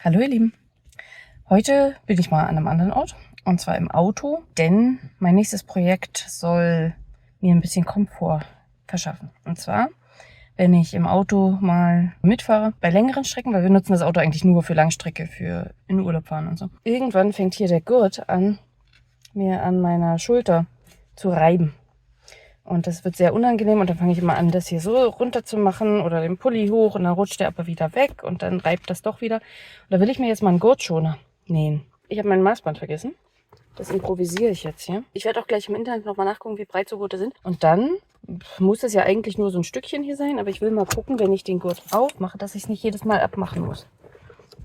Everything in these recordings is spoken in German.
Hallo ihr Lieben, heute bin ich mal an einem anderen Ort und zwar im Auto, denn mein nächstes Projekt soll mir ein bisschen Komfort verschaffen. Und zwar, wenn ich im Auto mal mitfahre, bei längeren Strecken, weil wir nutzen das Auto eigentlich nur für Langstrecke, für in den Urlaub fahren und so. Irgendwann fängt hier der Gurt an, mir an meiner Schulter zu reiben. Und das wird sehr unangenehm und dann fange ich immer an, das hier so runter zu machen oder den Pulli hoch und dann rutscht der aber wieder weg und dann reibt das doch wieder. Und da will ich mir jetzt mal einen Gurtschoner nähen. Ich habe mein Maßband vergessen. Das improvisiere ich jetzt hier. Ich werde auch gleich im Internet nochmal nachgucken, wie breit so Gurte sind. Und dann muss es ja eigentlich nur so ein Stückchen hier sein, aber ich will mal gucken, wenn ich den Gurt aufmache, dass ich es nicht jedes Mal abmachen muss.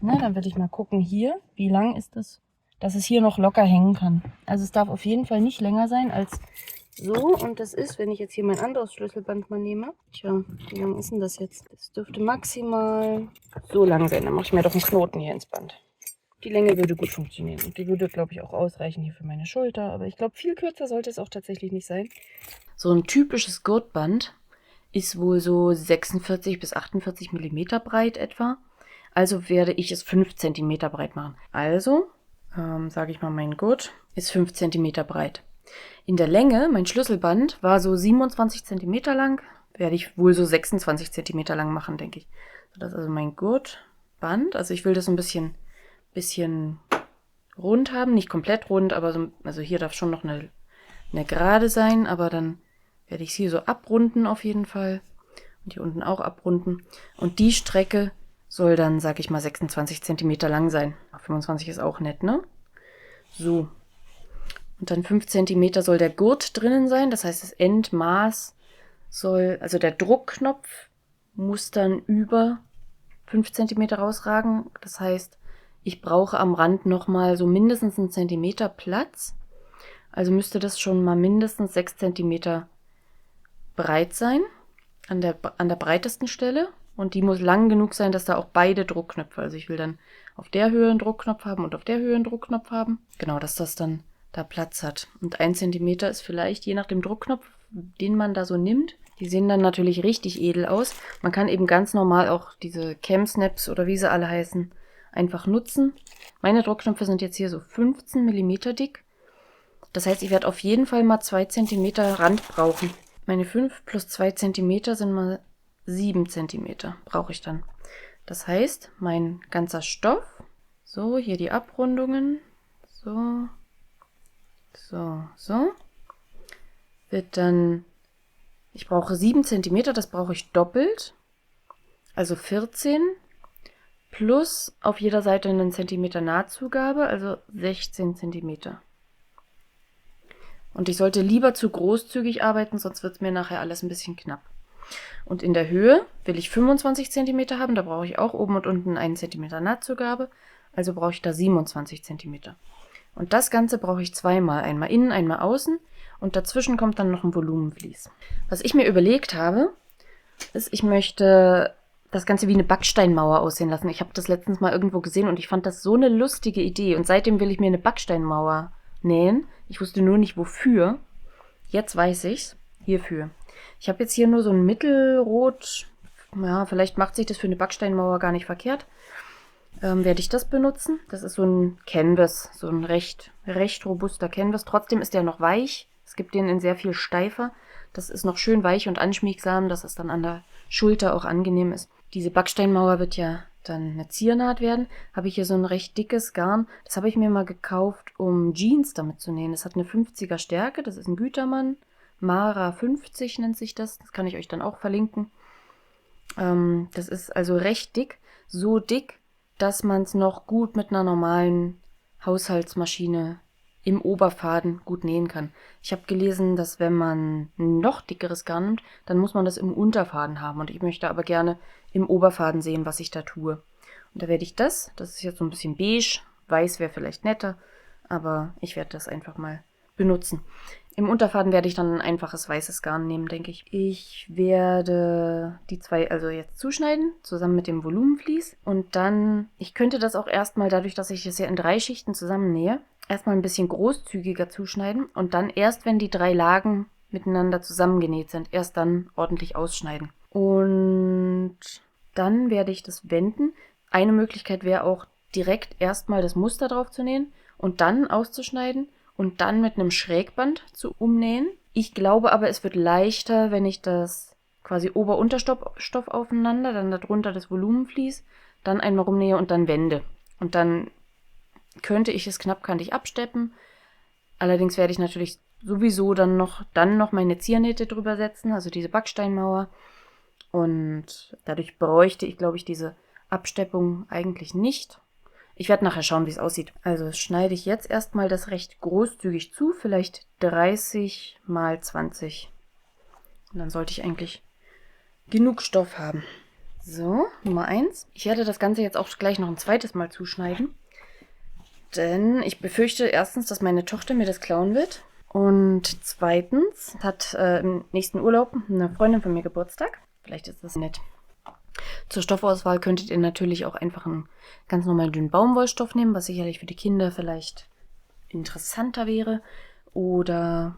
Na, dann will ich mal gucken hier, wie lang ist das, dass es hier noch locker hängen kann. Also es darf auf jeden Fall nicht länger sein als so, und das ist, wenn ich jetzt hier mein anderes Schlüsselband mal nehme. Tja, wie lang ist denn das jetzt? Das dürfte maximal so lang sein. Dann mache ich mir doch einen Knoten hier ins Band. Die Länge würde gut funktionieren. Und die würde, glaube ich, auch ausreichen hier für meine Schulter. Aber ich glaube, viel kürzer sollte es auch tatsächlich nicht sein. So ein typisches Gurtband ist wohl so 46 bis 48 Millimeter breit etwa. Also werde ich es 5 cm breit machen. Also, sage ich mal, mein Gurt ist 5 cm breit. In der Länge, mein Schlüsselband war so 27 cm lang, werde ich wohl so 26 cm lang machen, denke ich. Das ist also mein Gurtband. Also ich will das so ein bisschen rund haben, nicht komplett rund, aber so, also hier darf schon noch eine Gerade sein, aber dann werde ich es hier so abrunden auf jeden Fall und hier unten auch abrunden. Und die Strecke soll dann, sag ich mal, 26 cm lang sein. 25 ist auch nett, ne? So. Und dann 5 cm soll der Gurt drinnen sein. Das heißt, das Endmaß soll, also der Druckknopf muss dann über 5 cm rausragen. Das heißt, ich brauche am Rand nochmal so mindestens 1 Zentimeter Platz. Also müsste das schon mal mindestens 6 cm breit sein an der breitesten Stelle. Und die muss lang genug sein, dass da auch beide Druckknöpfe, also ich will dann auf der Höhe einen Druckknopf haben und auf der Höhe einen Druckknopf haben. Genau, dass das dann da Platz hat. Und 1 Zentimeter ist vielleicht, je nach dem Druckknopf, den man da so nimmt. Die sehen dann natürlich richtig edel aus. Man kann eben ganz normal auch diese Cam-Snaps oder wie sie alle heißen, einfach nutzen. Meine Druckknöpfe sind jetzt hier so 15 Millimeter dick. Das heißt, ich werde auf jeden Fall mal 2 Zentimeter Rand brauchen. Meine 5 plus 2 Zentimeter sind mal 7 Zentimeter brauche ich dann. Das heißt, mein ganzer Stoff, so, hier die Abrundungen, so, wird dann, ich brauche 7 cm, das brauche ich doppelt, also 14, plus auf jeder Seite einen Zentimeter Nahtzugabe, also 16 cm. Und ich sollte lieber zu großzügig arbeiten, sonst wird es mir nachher alles ein bisschen knapp. Und in der Höhe will ich 25 cm haben, da brauche ich auch oben und unten 1 cm Nahtzugabe, also brauche ich da 27 cm. Und das Ganze brauche ich zweimal, einmal innen, einmal außen, und dazwischen kommt dann noch ein Volumenvlies. Was ich mir überlegt habe, ist, ich möchte das Ganze wie eine Backsteinmauer aussehen lassen. Ich habe das letztens mal irgendwo gesehen und ich fand das so eine lustige Idee. Und seitdem will ich mir eine Backsteinmauer nähen. Ich wusste nur nicht wofür. Jetzt weiß ich's. Hierfür. Ich habe jetzt hier nur so ein Mittelrot. Ja, vielleicht macht sich das für eine Backsteinmauer gar nicht verkehrt. Werde ich das benutzen. Das ist so ein Canvas, so ein recht robuster Canvas. Trotzdem ist der noch weich. Es gibt den in sehr viel steifer. Das ist noch schön weich und anschmiegsam, dass es dann an der Schulter auch angenehm ist. Diese Backsteinmauer wird ja dann eine Ziernaht werden. Habe ich hier so ein recht dickes Garn. Das habe ich mir mal gekauft, um Jeans damit zu nähen. Das hat eine 50er Stärke. Das ist ein Gütermann. Mara 50 nennt sich das. Das kann ich euch dann auch verlinken. Das ist also recht dick. So dick, dass man es noch gut mit einer normalen Haushaltsmaschine im Oberfaden gut nähen kann. Ich habe gelesen, dass wenn man ein noch dickeres Garn nimmt, dann muss man das im Unterfaden haben. Und ich möchte aber gerne im Oberfaden sehen, was ich da tue. Und da werde ich das ist jetzt so ein bisschen beige, weiß wäre vielleicht netter, aber ich werde das einfach mal benutzen. Im Unterfaden werde ich dann ein einfaches weißes Garn nehmen, denke ich. Ich werde die zwei also jetzt zuschneiden, zusammen mit dem Volumenvlies. Und dann, ich könnte das auch erstmal, dadurch, dass ich es ja in 3 Schichten zusammennähe, erstmal ein bisschen großzügiger zuschneiden. Und dann erst, wenn die 3 Lagen miteinander zusammengenäht sind, erst dann ordentlich ausschneiden. Und dann werde ich das wenden. Eine Möglichkeit wäre auch, direkt erstmal das Muster drauf zu nähen und dann auszuschneiden und dann mit einem Schrägband zu umnähen. Ich glaube aber, es wird leichter, wenn ich das quasi Ober-Unterstoff aufeinander, dann darunter das Volumenvlies, dann einmal rumnähe und dann wende. Und dann könnte ich es knappkantig absteppen. Allerdings werde ich natürlich sowieso dann noch meine Ziernähte drüber setzen, also diese Backsteinmauer. Und dadurch bräuchte ich, glaube ich, diese Absteppung eigentlich nicht. Ich werde nachher schauen, wie es aussieht. Also schneide ich jetzt erstmal das recht großzügig zu, vielleicht 30 mal 20. Und dann sollte ich eigentlich genug Stoff haben. So, Nummer 1. Ich werde das Ganze jetzt auch gleich noch ein zweites Mal zuschneiden. Denn ich befürchte erstens, dass meine Tochter mir das klauen wird. Und zweitens hat im nächsten Urlaub eine Freundin von mir Geburtstag. Vielleicht ist das nett. Zur Stoffauswahl könntet ihr natürlich auch einfach einen ganz normalen dünnen Baumwollstoff nehmen, was sicherlich für die Kinder vielleicht interessanter wäre. Oder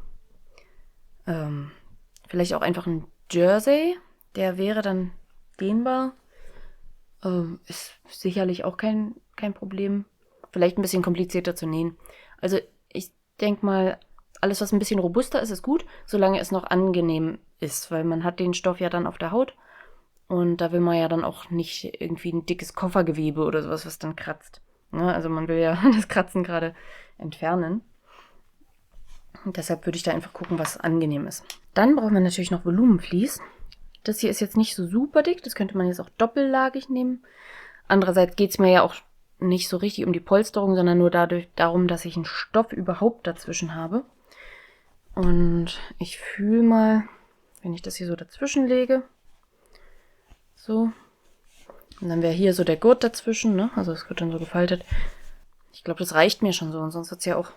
vielleicht auch einfach ein Jersey. Der wäre dann dehnbar. Ist sicherlich auch kein Problem. Vielleicht ein bisschen komplizierter zu nähen. Also ich denke mal, alles, was ein bisschen robuster ist, ist gut, solange es noch angenehm ist, weil man hat den Stoff ja dann auf der Haut und da will man ja dann auch nicht irgendwie ein dickes Koffergewebe oder sowas, was dann kratzt. Ja, also man will ja das Kratzen gerade entfernen. Und deshalb würde ich da einfach gucken, was angenehm ist. Dann braucht man natürlich noch Volumenvlies. Das hier ist jetzt nicht so super dick, das könnte man jetzt auch doppellagig nehmen. Andererseits geht es mir ja auch nicht so richtig um die Polsterung, sondern nur darum, dass ich einen Stoff überhaupt dazwischen habe. Und ich fühle mal, wenn ich das hier so dazwischen lege, so, und dann wäre hier so der Gurt dazwischen, ne? Also es wird dann so gefaltet. Ich glaube, das reicht mir schon so, und sonst wird es ja auch,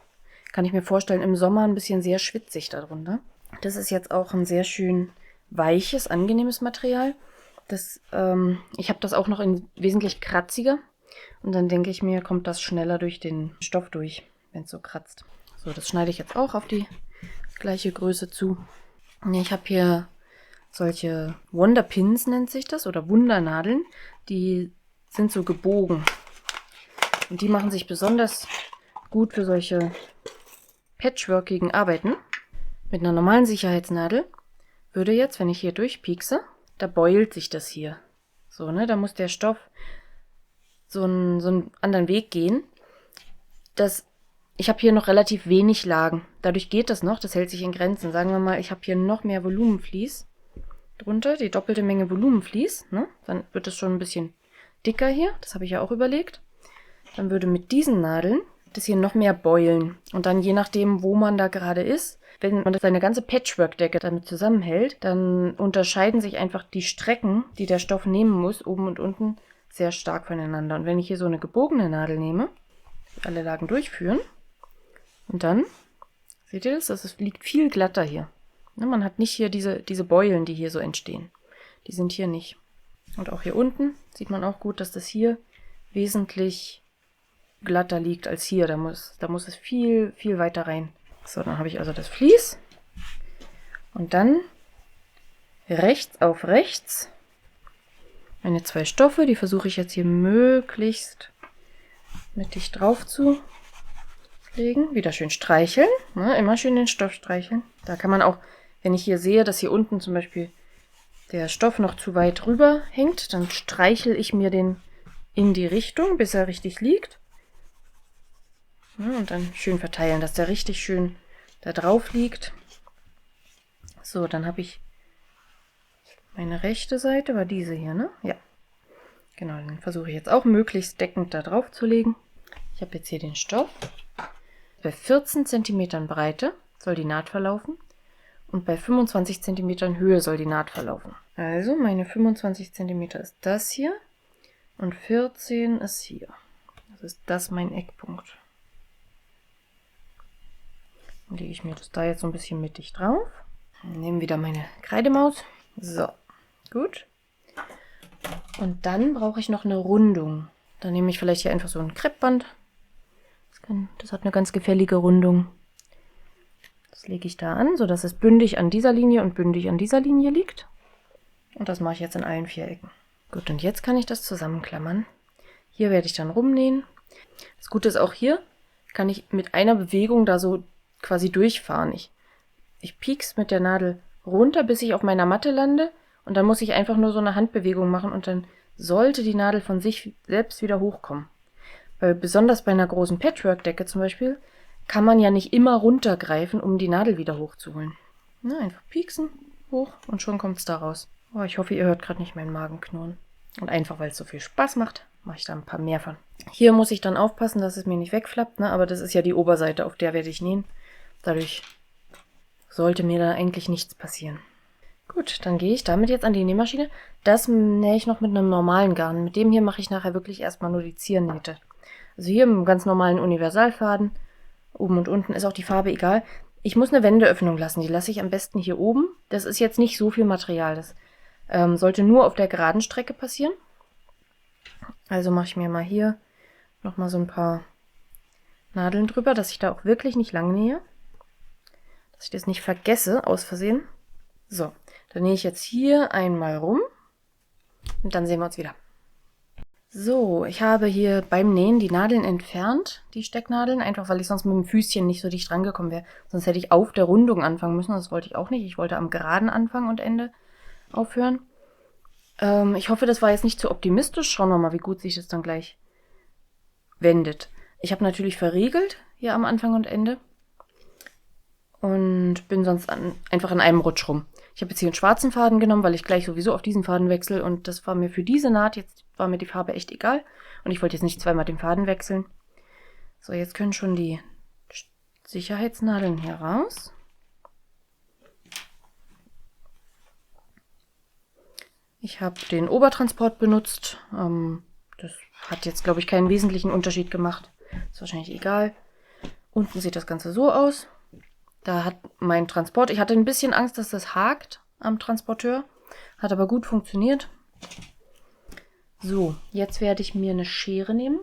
kann ich mir vorstellen, im Sommer ein bisschen sehr schwitzig darunter. Das ist jetzt auch ein sehr schön weiches, angenehmes Material. Ich habe das auch noch in wesentlich kratziger. Und dann denke ich mir, kommt das schneller durch den Stoff durch, wenn es so kratzt. So, das schneide ich jetzt auch auf die gleiche Größe zu. Ich habe hier solche Wonderpins, nennt sich das, oder Wundernadeln. Die sind so gebogen. Und die machen sich besonders gut für solche patchworkigen Arbeiten. Mit einer normalen Sicherheitsnadel würde jetzt, wenn ich hier durchpiekse, da beult sich das hier. So, ne, da muss der Stoff so einen anderen Weg gehen. Ich habe hier noch relativ wenig Lagen. Dadurch geht das noch, das hält sich in Grenzen. Sagen wir mal, ich habe hier noch mehr Volumenvlies drunter, die doppelte Menge Volumenvlies. Ne? Dann wird es schon ein bisschen dicker hier, das habe ich ja auch überlegt. Dann würde mit diesen Nadeln das hier noch mehr beulen. Und dann je nachdem, wo man da gerade ist, wenn man seine ganze Patchwork-Decke damit zusammenhält, dann unterscheiden sich einfach die Strecken, die der Stoff nehmen muss, oben und unten, sehr stark voneinander. Und wenn ich hier so eine gebogene Nadel nehme, alle Lagen durchführen, und dann, seht ihr das? Das liegt viel glatter hier. Ne, man hat nicht hier diese Beulen, die hier so entstehen. Die sind hier nicht. Und auch hier unten sieht man auch gut, dass das hier wesentlich glatter liegt als hier. Da muss es viel, viel weiter rein. So, dann habe ich also das Vlies. Und dann rechts auf rechts meine zwei Stoffe. Die versuche ich jetzt hier möglichst mittig drauf zu legen. Wieder schön streicheln. Ne? Immer schön den Stoff streicheln. Da kann man auch, wenn ich hier sehe, dass hier unten zum Beispiel der Stoff noch zu weit rüber hängt, dann streichel ich mir den in die Richtung, bis er richtig liegt. Ja, und dann schön verteilen, dass der richtig schön da drauf liegt. So, dann habe ich meine rechte Seite, war diese hier, ne? Ja. Genau, dann versuche ich jetzt auch möglichst deckend da drauf zu legen. Ich habe jetzt hier den Stoff. Bei 14 cm Breite soll die Naht verlaufen und bei 25 cm Höhe soll die Naht verlaufen. Also meine 25 cm ist das hier und 14 ist hier. Das ist das mein Eckpunkt. Dann lege ich mir das da jetzt so ein bisschen mittig drauf. Nehme wieder meine Kreidemaus. So, gut. Und dann brauche ich noch eine Rundung. Dann nehme ich vielleicht hier einfach so ein Kreppband. Das hat eine ganz gefällige Rundung. Das lege ich da an, sodass es bündig an dieser Linie und bündig an dieser Linie liegt. Und das mache ich jetzt in allen 4 Ecken. Gut, und jetzt kann ich das zusammenklammern. Hier werde ich dann rumnähen. Das Gute ist auch hier, kann ich mit einer Bewegung da so quasi durchfahren. Ich piek's mit der Nadel runter, bis ich auf meiner Matte lande und dann muss ich einfach nur so eine Handbewegung machen und dann sollte die Nadel von sich selbst wieder hochkommen. Weil besonders bei einer großen Patchwork-Decke zum Beispiel kann man ja nicht immer runtergreifen, um die Nadel wieder hochzuholen. Na, einfach pieksen, hoch und schon kommt es da raus. Oh, ich hoffe, ihr hört gerade nicht meinen Magen knurren. Und einfach, weil es so viel Spaß macht, mache ich da ein paar mehr von. Hier muss ich dann aufpassen, dass es mir nicht wegflappt, ne? Aber das ist ja die Oberseite, auf der werde ich nähen. Dadurch sollte mir da eigentlich nichts passieren. Gut, dann gehe ich damit jetzt an die Nähmaschine. Das nähe ich noch mit einem normalen Garn. Mit dem hier mache ich nachher wirklich erstmal nur die Ziernähte. Also hier mit einem ganz normalen Universalfaden. Oben und unten ist auch die Farbe egal. Ich muss eine Wendeöffnung lassen. Die lasse ich am besten hier oben. Das ist jetzt nicht so viel Material. Das sollte nur auf der geraden Strecke passieren. Also mache ich mir mal hier nochmal so ein paar Nadeln drüber, dass ich da auch wirklich nicht lang nähe. Dass ich das nicht vergesse, aus Versehen. So, dann nähe ich jetzt hier einmal rum und dann sehen wir uns wieder. So, ich habe hier beim Nähen die Nadeln entfernt, die Stecknadeln, einfach weil ich sonst mit dem Füßchen nicht so dicht rangekommen wäre. Sonst hätte ich auf der Rundung anfangen müssen, das wollte ich auch nicht. Ich wollte am geraden Anfang und Ende aufhören. Ich hoffe, das war jetzt nicht zu optimistisch. Schauen wir mal, wie gut sich das dann gleich wendet. Ich habe natürlich verriegelt hier am Anfang und Ende und bin sonst einfach in einem Rutsch rum. Ich habe jetzt hier einen schwarzen Faden genommen, weil ich gleich sowieso auf diesen Faden wechsle und das war mir für diese Naht, jetzt war mir die Farbe echt egal und ich wollte jetzt nicht zweimal den Faden wechseln. So, jetzt können schon die Sicherheitsnadeln hier raus. Ich habe den Obertransport benutzt. Das hat jetzt, glaube ich, keinen wesentlichen Unterschied gemacht. Ist wahrscheinlich egal. Unten sieht das Ganze so aus. Da hat mein Transport, ich hatte ein bisschen Angst, dass das hakt am Transporteur. Hat aber gut funktioniert. So, jetzt werde ich mir eine Schere nehmen.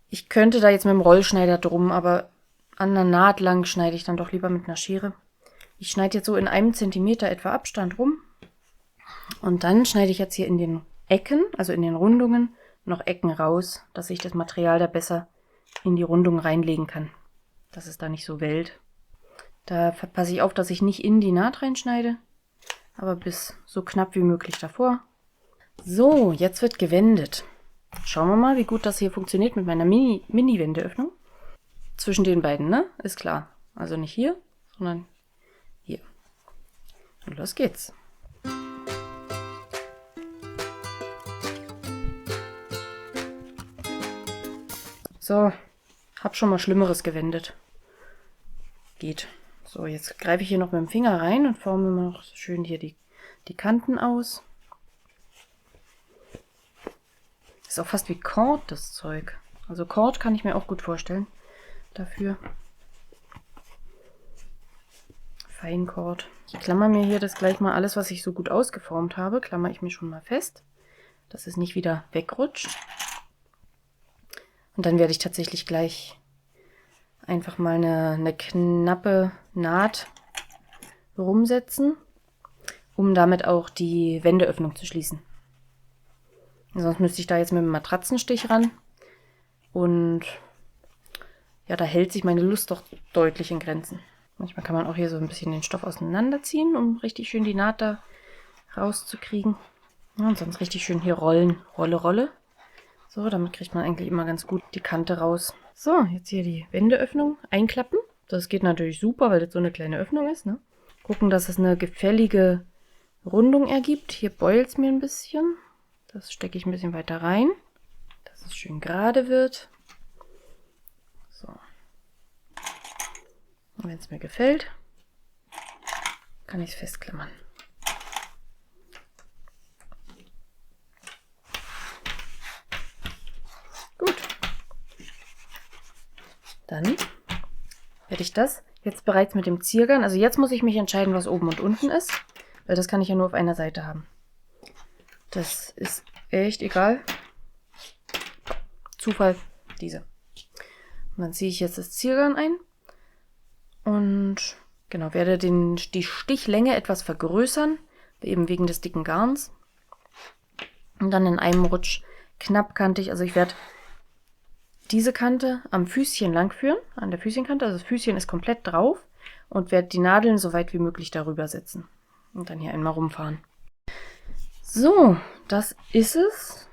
Ich könnte da jetzt mit dem Rollschneider drum, aber an der Naht lang schneide ich dann doch lieber mit einer Schere. Ich schneide jetzt so in 1 Zentimeter etwa Abstand rum. Und dann schneide ich jetzt hier in den Ecken, also in den Rundungen, noch Ecken raus, dass ich das Material da besser in die Rundung reinlegen kann. Dass es da nicht so wellt. Da passe ich auf, dass ich nicht in die Naht reinschneide, aber bis so knapp wie möglich davor. So, jetzt wird gewendet. Schauen wir mal, wie gut das hier funktioniert mit meiner Mini-Wendeöffnung. Zwischen den beiden, ne? Ist klar. Also nicht hier, sondern hier. Und los geht's. So, hab schon mal Schlimmeres gewendet. Geht. So, jetzt greife ich hier noch mit dem Finger rein und forme mir noch schön hier die Kanten aus. Ist auch fast wie Cord, das Zeug. Also Cord kann ich mir auch gut vorstellen. Dafür. Feincord. Ich klammer mir hier das gleich mal alles, was ich so gut ausgeformt habe, klammer ich mir schon mal fest, dass es nicht wieder wegrutscht. Und dann werde ich tatsächlich gleich einfach mal eine knappe Naht rumsetzen, um damit auch die Wendeöffnung zu schließen. Sonst müsste ich da jetzt mit dem Matratzenstich ran. Und ja, da hält sich meine Lust doch deutlich in Grenzen. Manchmal kann man auch hier so ein bisschen den Stoff auseinanderziehen, um richtig schön die Naht da rauszukriegen. Ja, und sonst richtig schön hier rollen. Rolle, Rolle. So, damit kriegt man eigentlich immer ganz gut die Kante raus. So, jetzt hier die Wendeöffnung einklappen. Das geht natürlich super, weil das so eine kleine Öffnung ist, ne? Gucken, dass es eine gefällige Rundung ergibt. Hier beult es mir ein bisschen. Das stecke ich ein bisschen weiter rein, dass es schön gerade wird. So. Und wenn es mir gefällt, kann ich es festklammern. Gut. Dann werde ich das jetzt bereits mit dem Ziergarn, also jetzt muss ich mich entscheiden, was oben und unten ist, weil das kann ich ja nur auf einer Seite haben. Das ist echt egal. Zufall, diese. Und dann ziehe ich jetzt das Ziergarn ein und genau, werde die Stichlänge etwas vergrößern, eben wegen des dicken Garns. Und dann in einem Rutsch knappkantig. Also ich werde diese Kante am Füßchen lang führen, an der Füßchenkante. Also das Füßchen ist komplett drauf und werde die Nadeln so weit wie möglich darüber setzen. Und dann hier einmal rumfahren. So, das ist es.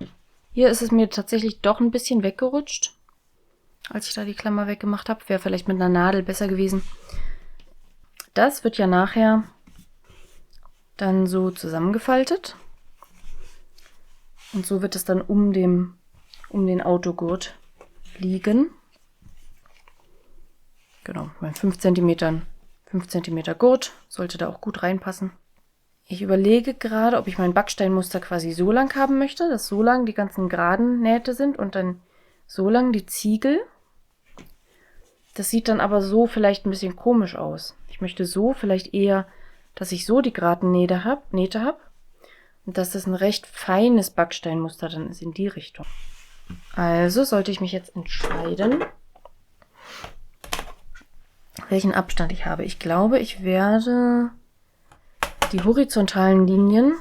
Hier ist es mir tatsächlich doch ein bisschen weggerutscht, als ich da die Klammer weggemacht habe. Wäre vielleicht mit einer Nadel besser gewesen. Das wird ja nachher dann so zusammengefaltet. Und so wird es dann um den Autogurt liegen. Genau, bei 5 cm Gurt sollte da auch gut reinpassen. Ich überlege gerade, ob ich mein Backsteinmuster quasi so lang haben möchte, dass so lang die ganzen geraden Nähte sind und dann so lang die Ziegel. Das sieht dann aber so vielleicht ein bisschen komisch aus. Ich möchte so vielleicht eher, dass ich so die geraden Nähte habe und dass das ein recht feines Backsteinmuster dann ist in die Richtung. Also sollte ich mich jetzt entscheiden, welchen Abstand ich habe. Ich glaube, ich werde die horizontalen Linien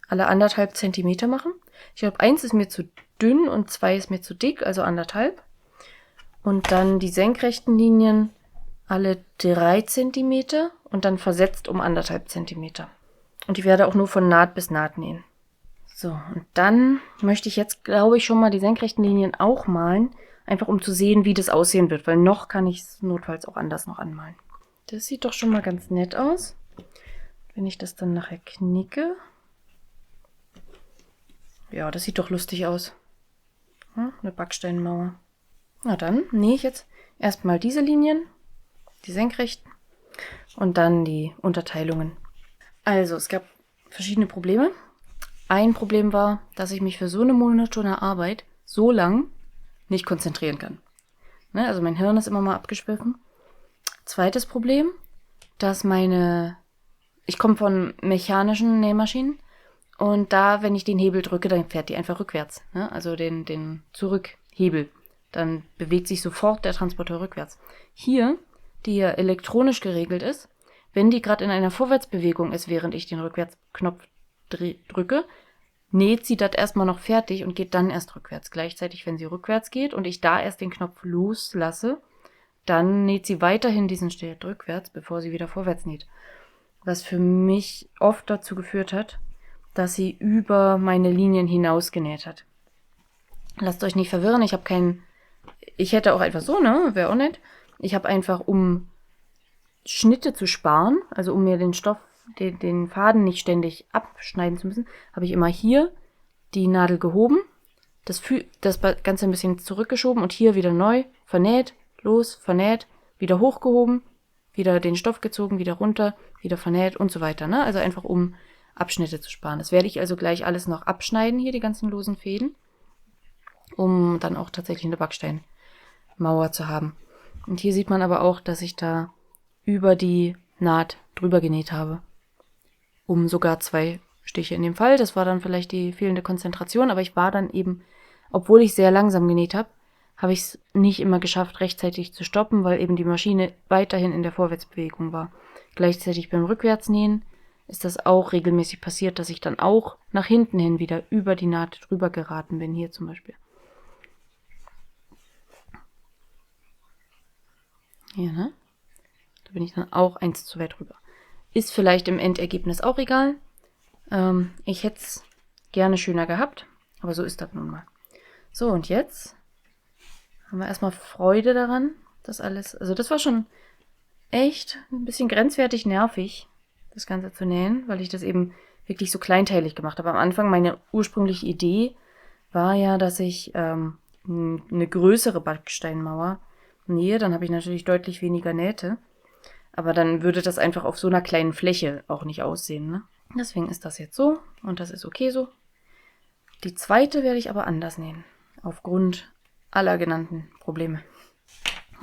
alle 1,5 cm machen. Ich glaube, 1 ist mir zu dünn und 2 ist mir zu dick, also 1,5. Und dann die senkrechten Linien alle 3 cm und dann versetzt um 1,5 cm. Und ich werde auch nur von Naht bis Naht nähen. So, und dann möchte ich jetzt, glaube ich, schon mal die senkrechten Linien auch malen, einfach um zu sehen, wie das aussehen wird, weil noch kann ich es notfalls auch anders noch anmalen. Das sieht doch schon mal ganz nett aus. Wenn ich das dann nachher knicke. Ja, das sieht doch lustig aus. Ja, eine Backsteinmauer. Na dann nähe ich jetzt erstmal diese Linien, die senkrechten und dann die Unterteilungen. Also, es gab verschiedene Probleme. Ein Problem war, dass ich mich für so eine monotone Arbeit so lang nicht konzentrieren kann. Ne, also mein Hirn ist immer mal abgeschwiffen. Zweites Problem, dass ich komme von mechanischen Nähmaschinen und da, wenn ich den Hebel drücke, dann fährt die einfach rückwärts. Ne? Also den Zurückhebel. Dann bewegt sich sofort der Transporteur rückwärts. Hier, die ja elektronisch geregelt ist, wenn die gerade in einer Vorwärtsbewegung ist, während ich den Rückwärtsknopf drücke, näht sie das erstmal noch fertig und geht dann erst rückwärts. Gleichzeitig, wenn sie rückwärts geht und ich da erst den Knopf loslasse, dann näht sie weiterhin diesen Schritt rückwärts, bevor sie wieder vorwärts näht. Was für mich oft dazu geführt hat, dass sie über meine Linien hinaus genäht hat. Lasst euch nicht verwirren, ich hätte auch einfach so, ne, wäre auch nett. Ich habe einfach, um Schnitte zu sparen, also um mir den Faden nicht ständig abschneiden zu müssen, habe ich immer hier die Nadel gehoben, das Ganze ein bisschen zurückgeschoben und hier wieder neu vernäht, vernäht, wieder hochgehoben, wieder den Stoff gezogen, wieder runter, wieder vernäht und so weiter. Ne? Also einfach um Abschnitte zu sparen. Das werde ich also gleich alles noch abschneiden, hier die ganzen losen Fäden, um dann auch tatsächlich eine Backsteinmauer zu haben. Und hier sieht man aber auch, dass ich da über die Naht drüber genäht habe. Um sogar 2 Stiche in dem Fall. Das war dann vielleicht die fehlende Konzentration, aber ich war dann eben, obwohl ich sehr langsam genäht habe, habe ich es nicht immer geschafft, rechtzeitig zu stoppen, weil eben die Maschine weiterhin in der Vorwärtsbewegung war. Gleichzeitig beim Rückwärtsnähen ist das auch regelmäßig passiert, dass ich dann auch nach hinten hin wieder über die Naht drüber geraten bin, hier zum Beispiel. Hier, ne? Da bin ich dann auch 1 zu weit rüber. Ist vielleicht im Endergebnis auch egal. Ich hätte es gerne schöner gehabt, aber so ist das nun mal. So, und jetzt haben wir erstmal Freude daran, das alles. Also das war schon echt ein bisschen grenzwertig nervig, das Ganze zu nähen, weil ich das eben wirklich so kleinteilig gemacht habe. Am Anfang, meine ursprüngliche Idee war ja, dass ich eine größere Backsteinmauer nähe. Dann habe ich natürlich deutlich weniger Nähte. Aber dann würde das einfach auf so einer kleinen Fläche auch nicht aussehen. Ne? Deswegen ist das jetzt so und das ist okay so. Die zweite werde ich aber anders nähen. Aufgrund aller genannten Probleme.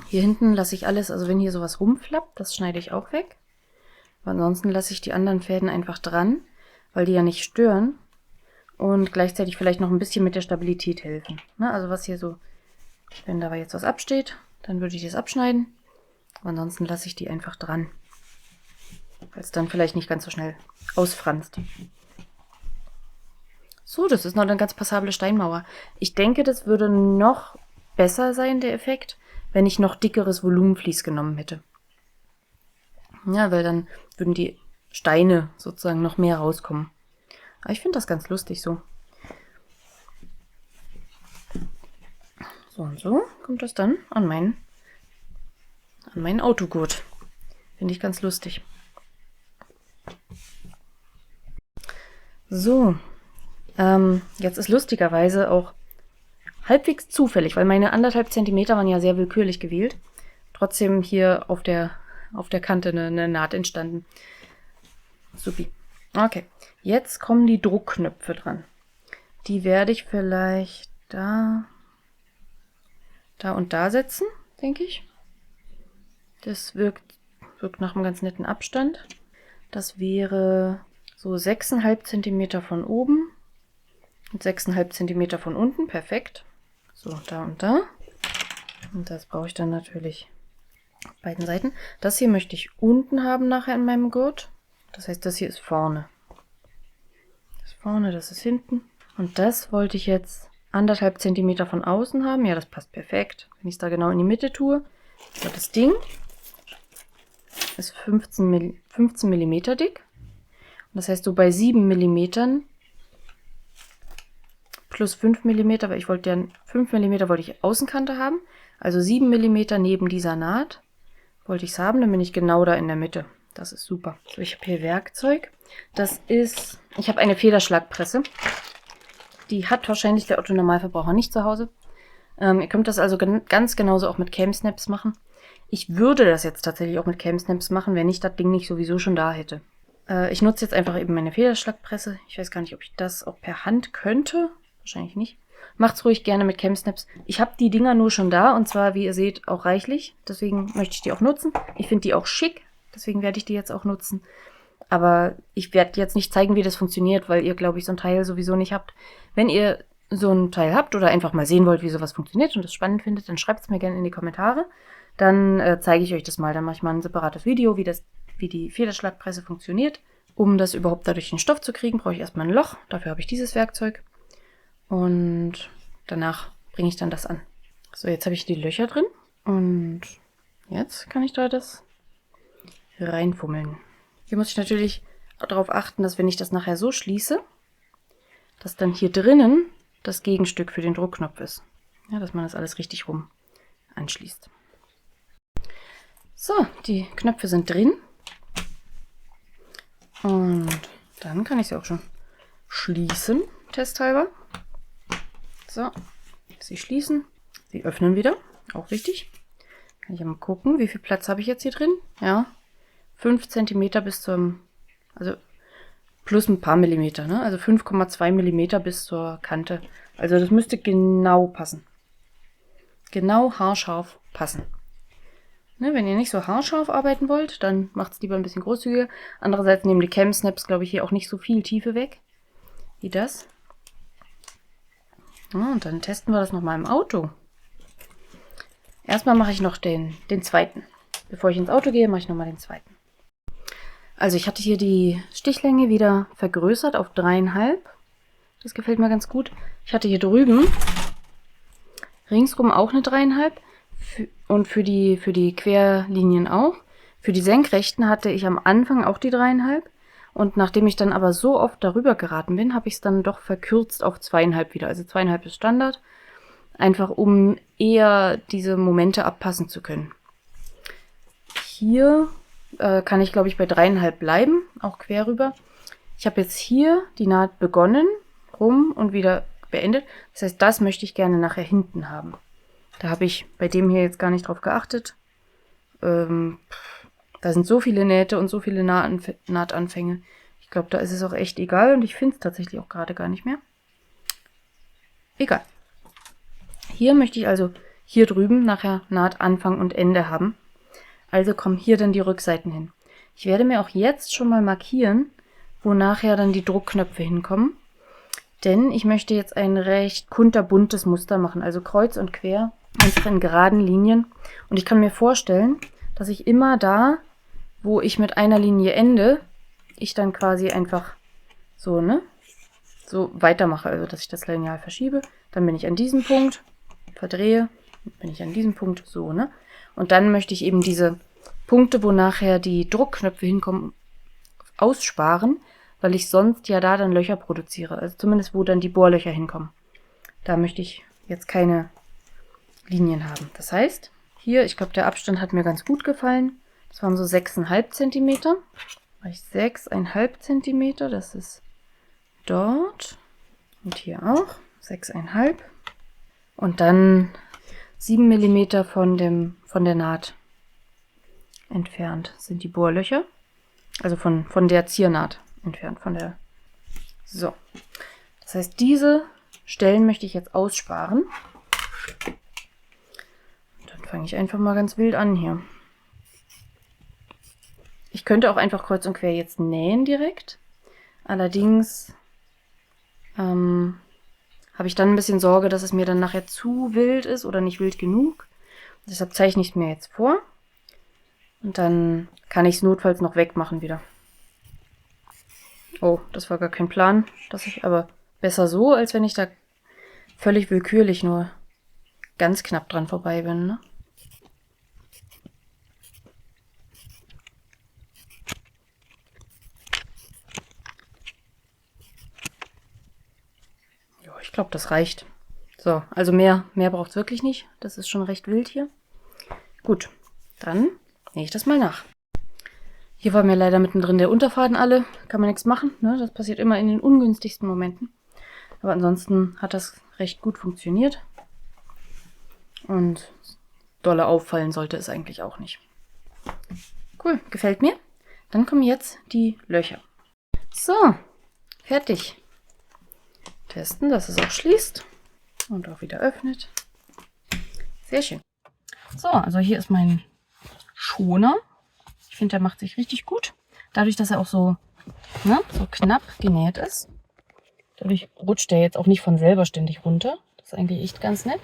Hier hinten lasse ich alles, also wenn hier sowas rumflappt, das schneide ich auch weg. Aber ansonsten lasse ich die anderen Fäden einfach dran, weil die ja nicht stören und gleichzeitig vielleicht noch ein bisschen mit der Stabilität helfen. Ne? Also was hier so, wenn da jetzt was absteht, dann würde ich das abschneiden. Aber ansonsten lasse ich die einfach dran, weil es dann vielleicht nicht ganz so schnell ausfranst. So, das ist noch eine ganz passable Steinmauer. Ich denke, das würde noch besser sein, der Effekt, wenn ich noch dickeres Volumenvlies genommen hätte. Ja, weil dann würden die Steine sozusagen noch mehr rauskommen. Aber ich finde das ganz lustig so. So und so kommt das dann an meinen Autogurt. Finde ich ganz lustig. So, jetzt ist lustigerweise auch halbwegs zufällig, weil meine 1,5 Zentimeter waren ja sehr willkürlich gewählt. Trotzdem hier auf der Kante eine Naht entstanden. Supi. Okay, jetzt kommen die Druckknöpfe dran. Die werde ich vielleicht da und da setzen, denke ich. Das wirkt nach einem ganz netten Abstand. Das wäre so 6,5 Zentimeter von oben und 6,5 Zentimeter von unten. Perfekt. So, da und da. Und das brauche ich dann natürlich auf beiden Seiten. Das hier möchte ich unten haben nachher in meinem Gurt. Das heißt, das hier ist vorne. Das ist vorne, das ist hinten. Und das wollte ich jetzt 1,5 Zentimeter von außen haben. Ja, das passt perfekt. Wenn ich es da genau in die Mitte tue. So, das Ding ist 15 Millimeter dick. Und das heißt, so bei 7 Millimetern plus 5 Millimeter, weil ich wollte ja 5 Millimeter wollte ich Außenkante haben. Also 7 Millimeter neben dieser Naht wollte ich es haben. Dann bin ich genau da in der Mitte. Das ist super. So, ich habe hier Werkzeug. Ich habe eine Federschlagpresse. Die hat wahrscheinlich der Otto-Normalverbraucher nicht zu Hause. Ihr könnt das also ganz genauso auch mit Cam-Snaps machen. Ich würde das jetzt tatsächlich auch mit Cam-Snaps machen, wenn ich das Ding nicht sowieso schon da hätte. Ich nutze jetzt einfach eben meine Federschlagpresse. Ich weiß gar nicht, ob ich das auch per Hand könnte. Wahrscheinlich nicht. Macht's ruhig gerne mit Cam-Snaps. Ich habe die Dinger nur schon da und zwar, wie ihr seht, auch reichlich. Deswegen möchte ich die auch nutzen. Ich finde die auch schick. Deswegen werde ich die jetzt auch nutzen. Aber ich werde jetzt nicht zeigen, wie das funktioniert, weil ihr, glaube ich, so ein Teil sowieso nicht habt. Wenn ihr so ein Teil habt oder einfach mal sehen wollt, wie sowas funktioniert und das spannend findet, dann schreibt es mir gerne in die Kommentare. Dann zeige ich euch das mal. Dann mache ich mal ein separates Video, wie die Federschlagpresse funktioniert. Um das überhaupt da durch den Stoff zu kriegen, brauche ich erstmal ein Loch. Dafür habe ich dieses Werkzeug. Und danach bringe ich dann das an. So, jetzt habe ich die Löcher drin. Und jetzt kann ich da das reinfummeln. Hier muss ich natürlich darauf achten, dass wenn ich das nachher so schließe, dass dann hier drinnen das Gegenstück für den Druckknopf ist. Ja, dass man das alles richtig rum anschließt. So, die Knöpfe sind drin. Und dann kann ich sie auch schon schließen, testhalber. So, sie schließen, sie öffnen wieder, auch richtig. Kann ich ja mal gucken, wie viel Platz habe ich jetzt hier drin? Ja, 5 cm bis zum, also plus ein paar Millimeter, ne? Also 5,2 Millimeter bis zur Kante. Also das müsste genau passen. Genau haarscharf passen. Ne, wenn ihr nicht so haarscharf arbeiten wollt, dann macht es lieber ein bisschen großzügiger. Andererseits nehmen die Cam-Snaps, glaube ich, hier auch nicht so viel Tiefe weg wie das. Ja, und dann testen wir das nochmal im Auto. Erstmal mache ich noch den zweiten. Bevor ich ins Auto gehe, mache ich nochmal den zweiten. Also ich hatte hier die Stichlänge wieder vergrößert auf 3,5. Das gefällt mir ganz gut. Ich hatte hier drüben ringsrum auch eine 3,5 und für die Querlinien auch. Für die Senkrechten hatte ich am Anfang auch die 3,5 und nachdem ich dann aber so oft darüber geraten bin, habe ich es dann doch verkürzt auf 2,5 wieder. Also 2,5 ist Standard, einfach um eher diese Momente abpassen zu können. Hier kann ich, glaube ich, bei 3,5 bleiben, auch quer rüber. Ich habe jetzt hier die Naht begonnen, rum und wieder beendet. Das heißt, das möchte ich gerne nachher hinten haben. Da habe ich bei dem hier jetzt gar nicht drauf geachtet. Da sind so viele Nähte und so viele Nahtanfänge. Ich glaube, da ist es auch echt egal und ich finde es tatsächlich auch gerade gar nicht mehr. Egal. Hier möchte ich also hier drüben nachher Nahtanfang und Ende haben. Also kommen hier dann die Rückseiten hin. Ich werde mir auch jetzt schon mal markieren, wo nachher dann die Druckknöpfe hinkommen. Denn ich möchte jetzt ein recht kunterbuntes Muster machen, also kreuz und quer, einfach in geraden Linien. Und ich kann mir vorstellen, dass ich immer da, wo ich mit einer Linie ende, ich dann quasi einfach so, ne, so weitermache, also dass ich das Lineal verschiebe. Dann bin ich an diesem Punkt, verdrehe, bin ich an diesem Punkt so, ne? Und dann möchte ich eben diese Punkte, wo nachher die Druckknöpfe hinkommen, aussparen, weil ich sonst ja da dann Löcher produziere. Also zumindest, wo dann die Bohrlöcher hinkommen. Da möchte ich jetzt keine Linien haben. Das heißt, hier, ich glaube, der Abstand hat mir ganz gut gefallen. Das waren so 6,5 cm. 6,5 cm, das ist dort. Und hier auch 6,5. Und dann 7 mm von der Naht entfernt sind die Bohrlöcher. Also von der Ziernaht entfernt. So. Das heißt, diese Stellen möchte ich jetzt aussparen. Und dann fange ich einfach mal ganz wild an hier. Ich könnte auch einfach kreuz und quer jetzt nähen direkt. Allerdings habe ich dann ein bisschen Sorge, dass es mir dann nachher zu wild ist oder nicht wild genug. Deshalb zeichne ich es mir jetzt vor. Und dann kann ich es notfalls noch wegmachen wieder. Oh, das war gar kein Plan. Das ist aber besser so, als wenn ich da völlig willkürlich nur ganz knapp dran vorbei bin, ne? Ja, ich glaube, das reicht. So, also mehr braucht es wirklich nicht. Das ist schon recht wild hier. Gut, dann nähe ich das mal nach. Hier war mir leider mittendrin der Unterfaden alle. Kann man nichts machen, ne? Das passiert immer in den ungünstigsten Momenten. Aber ansonsten hat das recht gut funktioniert. Und dolle auffallen sollte es eigentlich auch nicht. Cool, gefällt mir. Dann kommen jetzt die Löcher. So, fertig. Testen, dass es auch schließt und auch wieder öffnet. Sehr schön. So, also hier ist mein Schoner. Ich finde, der macht sich richtig gut. Dadurch, dass er auch so knapp genäht ist. Dadurch rutscht der jetzt auch nicht von selber ständig runter. Das ist eigentlich echt ganz nett.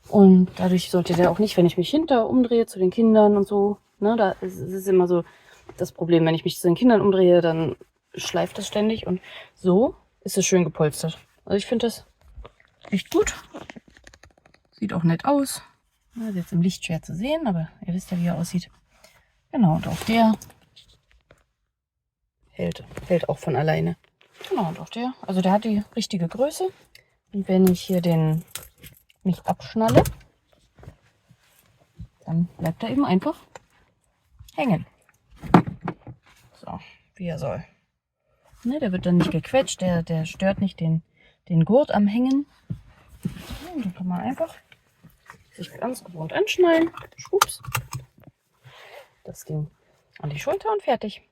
Und dadurch sollte der auch nicht, wenn ich mich hinter umdrehe zu den Kindern und so, ne, da ist es immer so das Problem, wenn ich mich zu den Kindern umdrehe, dann schleift das ständig. Und so ist es schön gepolstert. Also ich finde das echt gut. Sieht auch nett aus. Ja, ist jetzt im Licht schwer zu sehen, aber ihr wisst ja, wie er aussieht. Genau, und auch der hält auch von alleine. Genau, und auch der, also der hat die richtige Größe. Und wenn ich hier mich abschnalle, dann bleibt er eben einfach hängen. So, wie er soll. Ne, der wird dann nicht gequetscht, der stört nicht den Gurt am Hängen. Und dann kann man einfach sich ganz gewohnt anschnallen. Schwupps. Das Ding an die Schulter und fertig.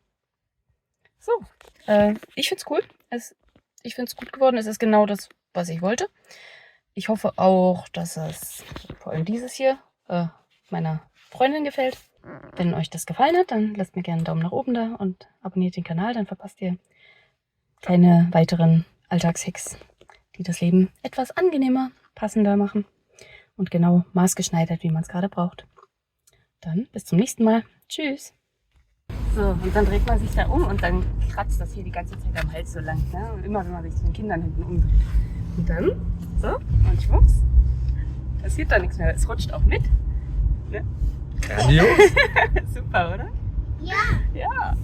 So, ich finde es cool. Ich finde es gut geworden. Es ist genau das, was ich wollte. Ich hoffe auch, dass es vor allem dieses hier meiner Freundin gefällt. Wenn euch das gefallen hat, dann lasst mir gerne einen Daumen nach oben da und abonniert den Kanal. Dann verpasst ihr keine weiteren Alltagshacks, die das Leben etwas angenehmer, passender machen und genau maßgeschneidert, wie man es gerade braucht. Dann bis zum nächsten Mal. Tschüss. So, und dann dreht man sich da um und dann kratzt das hier die ganze Zeit am Hals so lang. Ne? Und immer, wenn man sich zu den Kindern hinten umdreht. Und dann, so, und schwupps, passiert da nichts mehr. Es rutscht auch mit. Ne? Grandios. Super, oder? Ja. Ja.